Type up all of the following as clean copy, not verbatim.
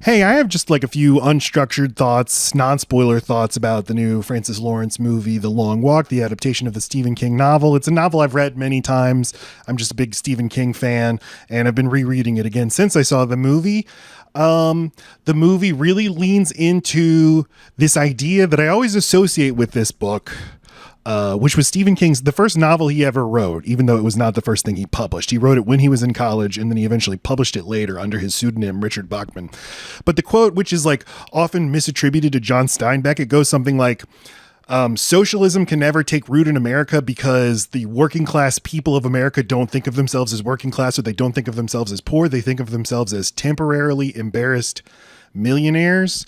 Hey, I have just like a few unstructured thoughts, non-spoiler thoughts about the new Francis Lawrence movie, The Long Walk, the adaptation of the Stephen King novel. It's a novel I've read many times. I'm just a big Stephen King fan, and I've been rereading it again since I saw the movie. The movie really leans into this idea that I always associate with this book, which was Stephen King's, the first novel he ever wrote, even though it was not the first thing he published. He wrote it when he was in college, and then he eventually published it later under his pseudonym, Richard Bachman. But the quote, which is like often misattributed to John Steinbeck, it goes something like, socialism can never take root in America because the working class people of America don't think of themselves as working class, or they don't think of themselves as poor. They think of themselves as temporarily embarrassed millionaires.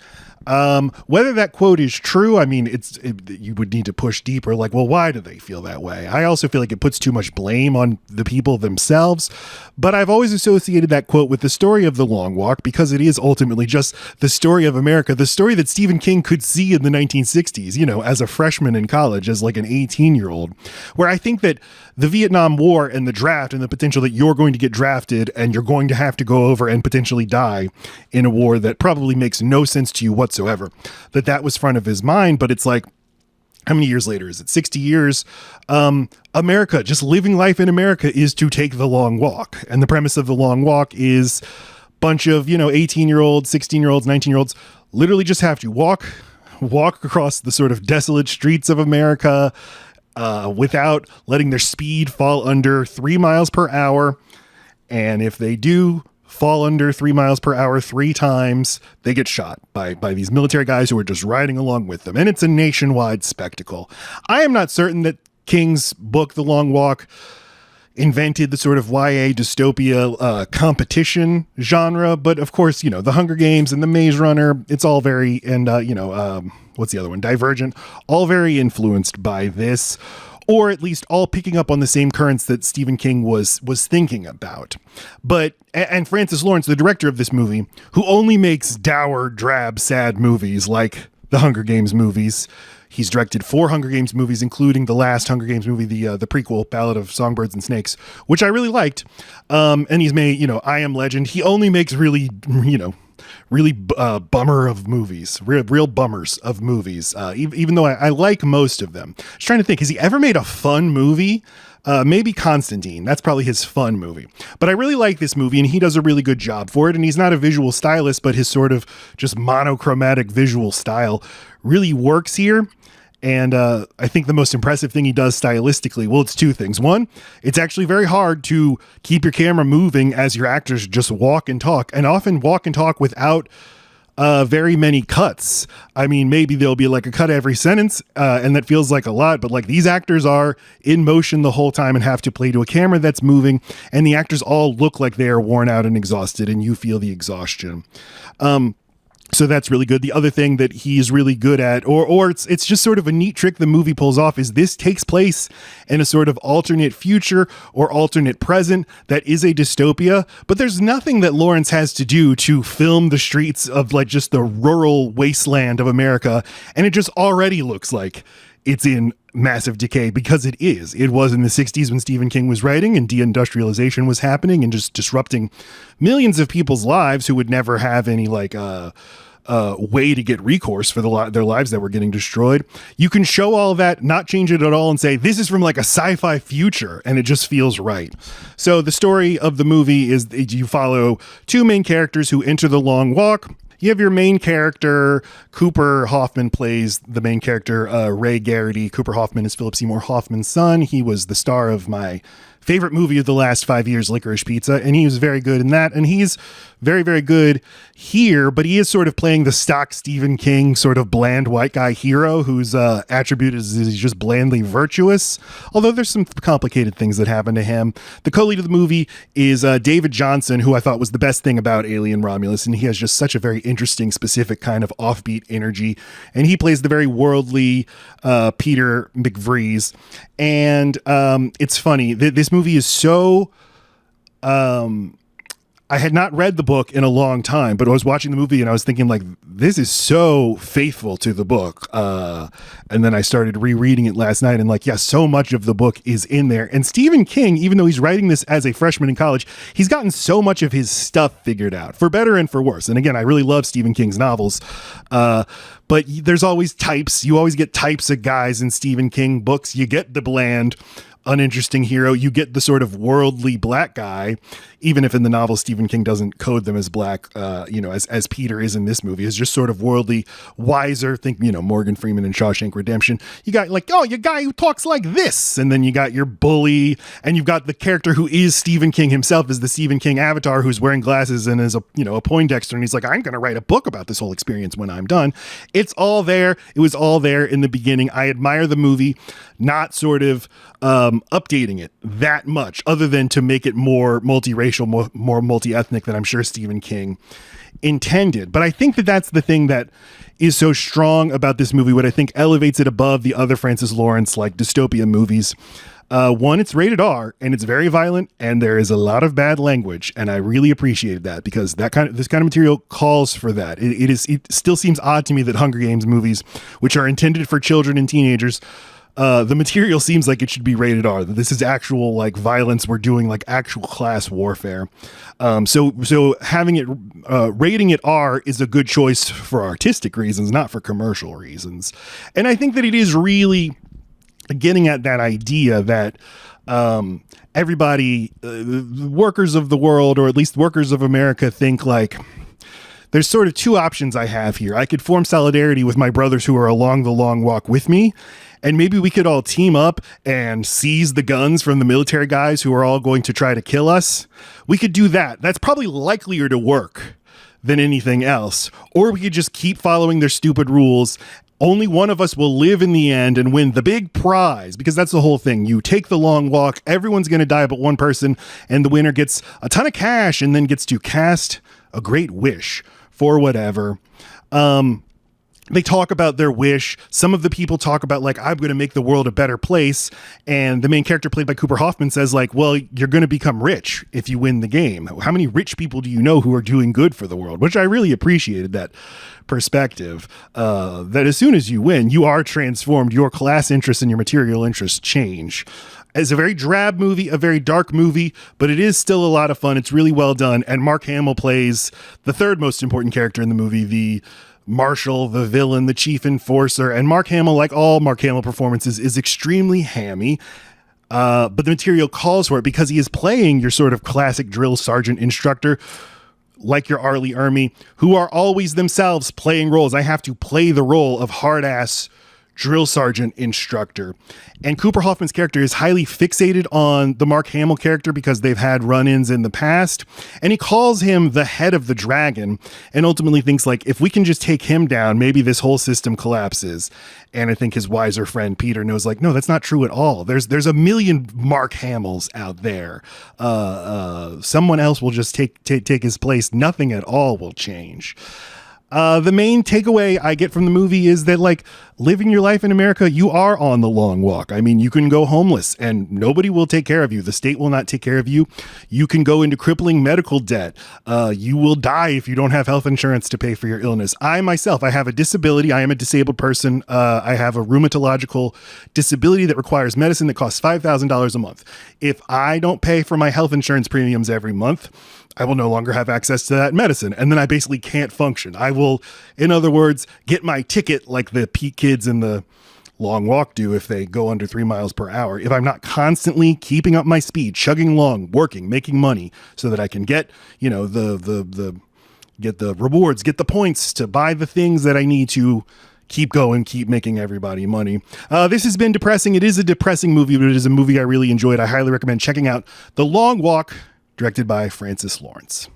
Whether that quote is true, I mean, you would need to push deeper. Like, well, why do they feel that way? I also feel like it puts too much blame on the people themselves. But I've always associated that quote with the story of The Long Walk because it is ultimately just the story of America, the story that Stephen King could see in the 1960s, you know, as a freshman in college, as like an 18-year-old, where I think that the Vietnam War and the draft and the potential that you're going to get drafted and you're going to have to go over and potentially die in a war that probably makes no sense to you whatsoever, that was front of his mind. But it's like, how many years later is it? 60 years. America, just living life in America, is to take the long walk. And the premise of The Long Walk is bunch of, 18-year-olds, 16-year-olds, 19-year-olds literally just have to walk across the sort of desolate streets of America without letting their speed fall under 3 miles per hour. And if they do fall under 3 miles per hour 3 times, they get shot by these military guys who are just riding along with them. And it's a nationwide spectacle. I am not certain that King's book, The Long Walk, invented the sort of YA dystopia competition genre. But of course, The Hunger Games and The Maze Runner, it's all very, and what's the other one? Divergent, all very influenced by this, or at least all picking up on the same currents that Stephen King was thinking about. And Francis Lawrence, the director of this movie, who only makes dour, drab, sad movies like the Hunger Games movies. He's directed 4 Hunger Games movies, including the last Hunger Games movie, the prequel, Ballad of Songbirds and Snakes, which I really liked. And he's made, I Am Legend. He only makes really bummer of movies, real bummers of movies, even though I like most of them. I was trying to think, has he ever made a fun movie? Maybe Constantine. That's probably his fun movie. But I really like this movie, and he does a really good job for it. And he's not a visual stylist, but his sort of just monochromatic visual style really works here. And I think the most impressive thing he does stylistically, well, it's 2 things. One, it's actually very hard to keep your camera moving as your actors just walk and talk, and often walk and talk without very many cuts. I mean, maybe there'll be like a cut every sentence, and that feels like a lot, but like these actors are in motion the whole time and have to play to a camera that's moving, and the actors all look like they are worn out and exhausted, and you feel the exhaustion. So that's really good. The other thing that he's really good at, or it's just sort of a neat trick the movie pulls off, is this takes place in a sort of alternate future or alternate present that is a dystopia, but there's nothing that Lawrence has to do to film the streets of like just the rural wasteland of America, and it just already looks like it's in massive decay, because it is. It was in the 60s when Stephen King was writing and deindustrialization was happening and just disrupting millions of people's lives who would never have any way to get recourse for their lives that were getting destroyed. You can show all that, not change it at all, and say this is from like a sci-fi future, and it just feels right. So the story of the movie is you follow 2 main characters who enter the long walk. You have your main character, Cooper Hoffman plays the main character, Ray Garrett. Cooper Hoffman is Philip Seymour Hoffman's son. He was the star of my favorite movie of the last 5 years, Licorice Pizza, and he was very good in that, and he's very, very good here, but he is sort of playing the stock Stephen King sort of bland white guy hero whose attribute is he's just blandly virtuous, although there's some complicated things that happen to him. The co-lead of the movie is David Jonsson, who I thought was the best thing about Alien Romulus, and he has just such a very interesting, specific kind of offbeat energy, and he plays the very worldly Peter McVries, and it's funny, this movie is so I had not read the book in a long time, but I was watching the movie and I was thinking like, this is so faithful to the book. And then I started rereading it last night and like, yeah, so much of the book is in there. And Stephen King, even though he's writing this as a freshman in college, he's gotten so much of his stuff figured out, for better and for worse. And again, I really love Stephen King's novels. But there's always types. You always get types of guys in Stephen King books. You get the bland, uninteresting hero. You get the sort of worldly black guy, even if in the novel Stephen King doesn't code them as black, as Peter is in this movie, is just sort of worldly, wiser. Think, Morgan Freeman in Shawshank Redemption. You got like, oh, your guy who talks like this. And then you got your bully, and you've got the character who is Stephen King himself, is the Stephen King avatar who's wearing glasses and is a Poindexter. And he's like, I'm going to write a book about this whole experience when I'm done. It's all there. It was all there in the beginning. I admire the movie, not sort of updating it that much, other than to make it more multiracial, more multi-ethnic than I'm sure Stephen King intended. But I think that that's the thing that is so strong about this movie, what I think elevates it above the other Francis Lawrence like dystopia movies. One, it's rated R and it's very violent and there is a lot of bad language, and I really appreciated that because this kind of material calls for that. It still seems odd to me that Hunger Games movies, which are intended for children and teenagers, the material seems like it should be rated R. That this is actual like violence. We're doing like actual class warfare. So having it rating it R is a good choice for artistic reasons, not for commercial reasons. And I think that it is really getting at that idea that everybody, workers of the world, or at least workers of America, think like, there's sort of two options I have here. I could form solidarity with my brothers who are along the long walk with me, and maybe we could all team up and seize the guns from the military guys who are all going to try to kill us. We could do that. That's probably likelier to work than anything else. Or we could just keep following their stupid rules. Only one of us will live in the end and win the big prize, because that's the whole thing. You take the long walk, everyone's going to die but one person, and the winner gets a ton of cash and then gets to cast a great wish for whatever. They talk about their wish. Some of the people talk about like, I'm going to make the world a better place. And the main character played by Cooper Hoffman says like, well, you're going to become rich if you win the game. How many rich people do you know who are doing good for the world? Which I really appreciated that perspective, that as soon as you win, you are transformed. Your class interests and your material interests change. It's a very drab movie, a very dark movie, but it is still a lot of fun. It's really well done. And Mark Hamill plays the third most important character in the movie, the Marshal, the villain, the chief enforcer. And Mark Hamill, like all Mark Hamill performances, is extremely hammy. But the material calls for it because he is playing your sort of classic drill sergeant instructor, like your Arlie Ermy, who are always themselves playing roles. I have to play the role of hard-ass drill sergeant instructor. And Cooper Hoffman's character is highly fixated on the Mark Hamill character because they've had run-ins in the past. And he calls him the head of the dragon and ultimately thinks like, if we can just take him down, maybe this whole system collapses. And I think his wiser friend Peter knows like, no, that's not true at all. There's a million Mark Hamills out there. Someone else will just take his place. Nothing at all will change. The main takeaway I get from the movie is that like living your life in America, you are on the long walk. I mean, you can go homeless and nobody will take care of you. The state will not take care of you. You can go into crippling medical debt. You will die if you don't have health insurance to pay for your illness. I myself, I have a disability. I am a disabled person. I have a rheumatological disability that requires medicine that costs $5,000 a month. If I don't pay for my health insurance premiums every month, I will no longer have access to that medicine. And then I basically can't function. I will, in other words, get my ticket like the Pete kids in the long walk do if they go under 3 miles per hour. If I'm not constantly keeping up my speed, chugging along, working, making money so that I can get, get the rewards, get the points to buy the things that I need to keep going, keep making everybody money. This has been depressing. It is a depressing movie, but it is a movie I really enjoyed. I highly recommend checking out The Long Walk, directed by Francis Lawrence.